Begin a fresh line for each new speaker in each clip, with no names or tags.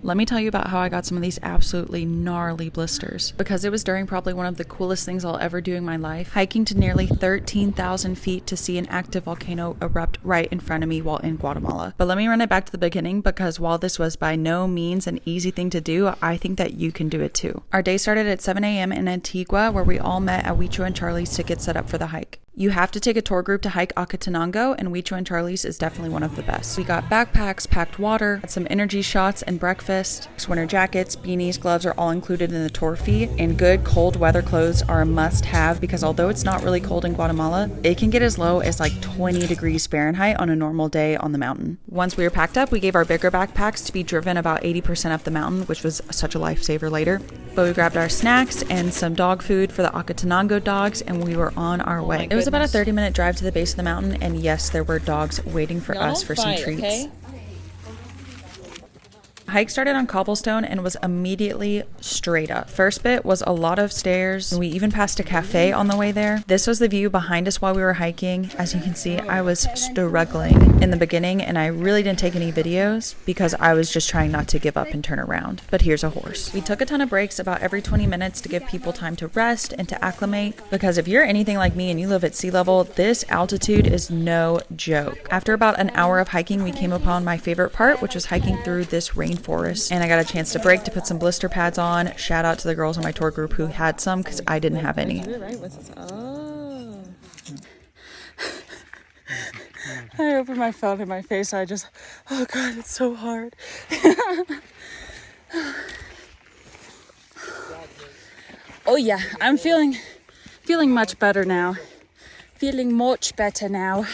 Let me tell you about how I got some of these absolutely gnarly blisters, because it was during probably one of the coolest things I'll ever do in my life, hiking to nearly 13,000 feet to see an active volcano erupt right in front of me while in Guatemala. But let me run it back to the beginning, because while this was by no means an easy thing to do, I think that you can do it too. Our day started at 7 a.m. in Antigua, where we all met at Huicho and Charlie's to get set up for the hike. You have to take a tour group to hike Acatenango, and Huicho and Charlie's is definitely one of the best. We got backpacks, packed water, had some energy shots and breakfast. Winter jackets, beanies, gloves are all included in the tour fee, and good cold weather clothes are a must-have because although it's not really cold in Guatemala, it can get as low as like 20 degrees Fahrenheit on a normal day on the mountain. Once we were packed up, we gave our bigger backpacks to be driven about 80% up the mountain, which was such a lifesaver later. But we grabbed our snacks and some dog food for the Acatenango dogs, and we were on our way. It was about a 30-minute drive to the base of the mountain, and yes, there were dogs waiting for us for some treats. Okay? Hike started on cobblestone and was immediately straight up. First bit was a lot of stairs, and we even passed a cafe on the way there. This was the view behind us while we were hiking. As you can see, I was struggling in the beginning, and I really didn't take any videos because I was just trying not to give up and turn around. But here's a horse. We took a ton of breaks about every 20 minutes to give people time to rest and to acclimate, because if you're anything like me and you live at sea level, this altitude is no joke. After about an hour of hiking, we came upon my favorite part, which was hiking through this rainforest, and I got a chance to break to put some blister pads on. Shout out to the girls on my tour group who had some because I didn't have any. Oh. I opened my phone in my face. Oh God, it's so hard. Oh yeah, I'm feeling much better now. Feeling much better now.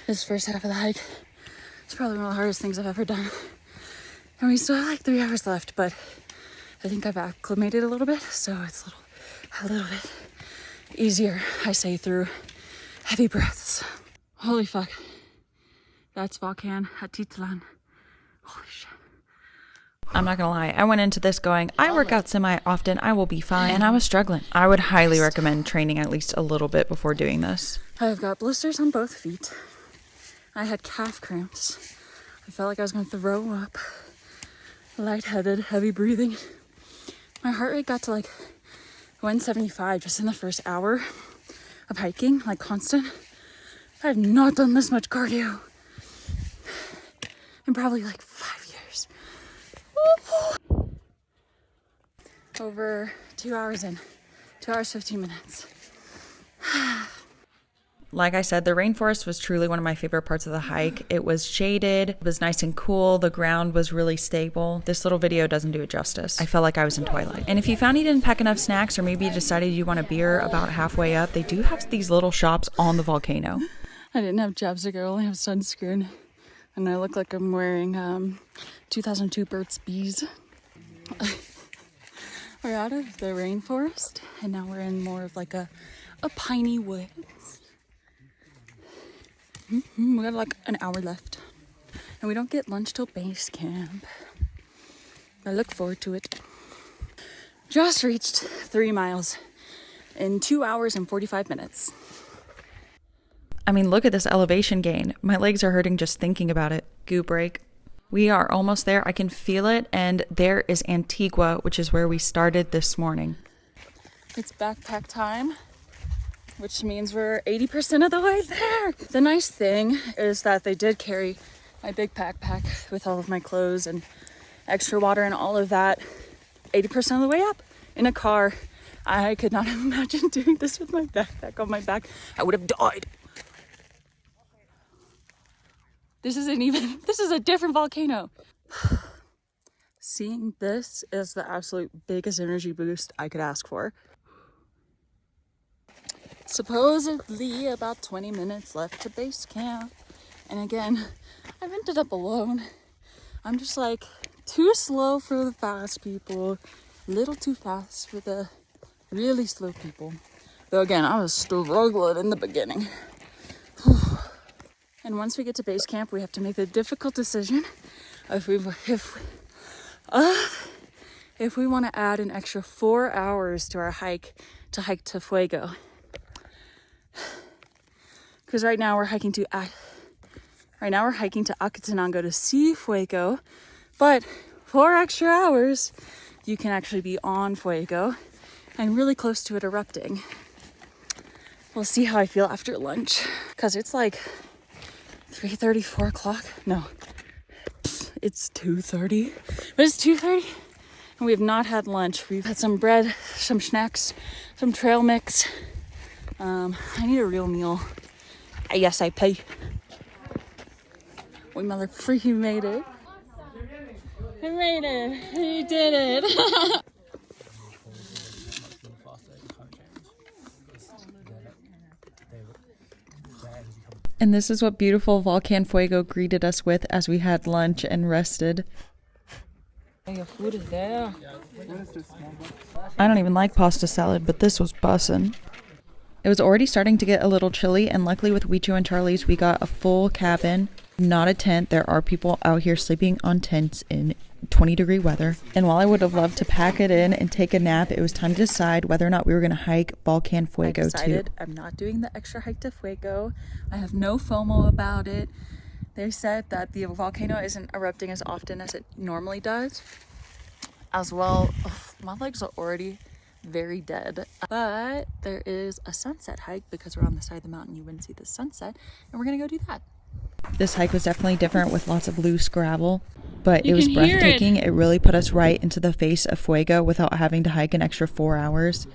This first half of the hike is probably one of the hardest things I've ever done. And we still have like 3 hours left, but I think I've acclimated a little bit, so it's a little bit easier, I say, through heavy breaths. Holy fuck. That's Volcano Acatenango. Holy shit. I'm not gonna lie, I went into this going, I work out semi-often, I will be fine, and I was struggling. I would highly recommend training at least a little bit before doing this. I've got blisters on both feet. I had calf cramps. I felt like I was gonna throw up. Lightheaded, heavy breathing. My heart rate got to like 175 just in the first hour of hiking, like constant. I have not done this much cardio in probably like 5 years. Over 2 hours in, 2 hours, 15 minutes. Like I said, the rainforest was truly one of my favorite parts of the hike. It was shaded, it was nice and cool, the ground was really stable. This little video doesn't do it justice. I felt like I was in Twilight. And if you found you didn't pack enough snacks, or maybe you decided you want a beer about halfway up, they do have these little shops on the volcano. I didn't have chapstick, I only have sunscreen. And I look like I'm wearing 2002 Burt's Bees. We're out of the rainforest, and now we're in more of like a piney woods. We got like an hour left, and we don't get lunch till base camp. I look forward to it. Just reached 3 miles in 2 hours and 45 minutes. I mean, look at this elevation gain. My legs are hurting just thinking about it. Goo break. We are almost there. I can feel it, and there is Antigua, which is where we started this morning. It's backpack time, which means we're 80% of the way there. The nice thing is that they did carry my big backpack with all of my clothes and extra water and all of that 80% of the way up in a car. I could not imagine doing this with my backpack on my back. I would have died. This is a different volcano. Seeing this is the absolute biggest energy boost I could ask for. Supposedly about 20 minutes left to base camp. And again, I've ended up alone. I'm just like too slow for the fast people, a little too fast for the really slow people. Though again, I was struggling in the beginning. And once we get to base camp, we have to make the difficult decision if we want to add an extra 4 hours to our hike to Fuego. Because right now we're hiking to Acatenango to see Fuego, but 4 extra hours, you can actually be on Fuego and really close to it erupting. We'll see how I feel after lunch, because it's like 3:30, 4 o'clock. No, it's 2:30, but it's 2:30 and we have not had lunch. We've had some bread, some snacks, some trail mix. I need a real meal. Yes, I pay. We mother freaking made it. We made it. We did it. And this is what beautiful Volcano Fuego greeted us with as we had lunch and rested.
Your food is there.
I don't even like pasta salad, but this was bussin'. It was already starting to get a little chilly, and luckily with Wichu and Charlie's, we got a full cabin, not a tent. There are people out here sleeping on tents in 20-degree weather. And while I would have loved to pack it in and take a nap, it was time to decide whether or not we were going to hike Volcano Fuego. I decided I'm not doing the extra hike to Fuego. I have no FOMO about it. They said that the volcano isn't erupting as often as it normally does. As well, my legs are already very dead. But there is a sunset hike because we're on the side of the mountain. You wouldn't see the sunset, and we're going to go do that. This hike was definitely different with lots of loose gravel, but it was breathtaking. It really put us right into the face of Fuego without having to hike an extra 4 hours.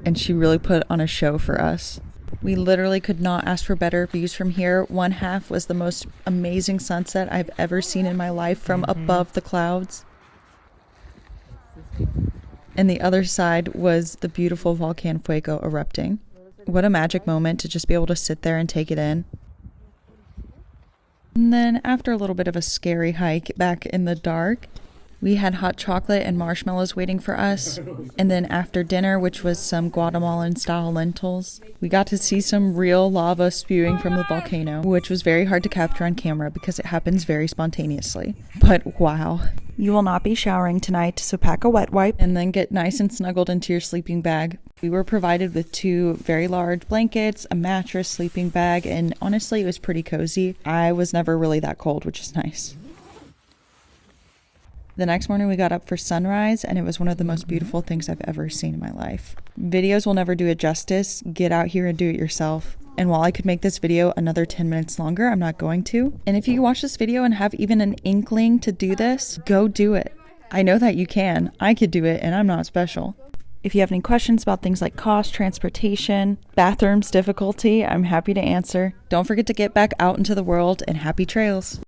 And she really put on a show for us. We literally could not ask for better views from here. One half was the most amazing sunset I've ever seen in my life from above the clouds. And the other side was the beautiful Volcano Fuego erupting. What a magic moment to just be able to sit there and take it in. And then after a little bit of a scary hike back in the dark, we had hot chocolate and marshmallows waiting for us. And then after dinner, which was some Guatemalan style lentils, we got to see some real lava spewing from the volcano, which was very hard to capture on camera because it happens very spontaneously. But wow. You will not be showering tonight, so pack a wet wipe and then get nice and snuggled into your sleeping bag. We were provided with 2 very large blankets, a mattress, sleeping bag, and honestly, it was pretty cozy. I was never really that cold, which is nice. The next morning we got up for sunrise, and it was one of the most beautiful things I've ever seen in my life. Videos will never do it justice. Get out here and do it yourself. And while I could make this video another 10 minutes longer, I'm not going to. And if you watch this video and have even an inkling to do this, go do it. I know that you can. I could do it, and I'm not special. If you have any questions about things like cost, transportation, bathrooms, difficulty, I'm happy to answer. Don't forget to get back out into the world, and happy trails.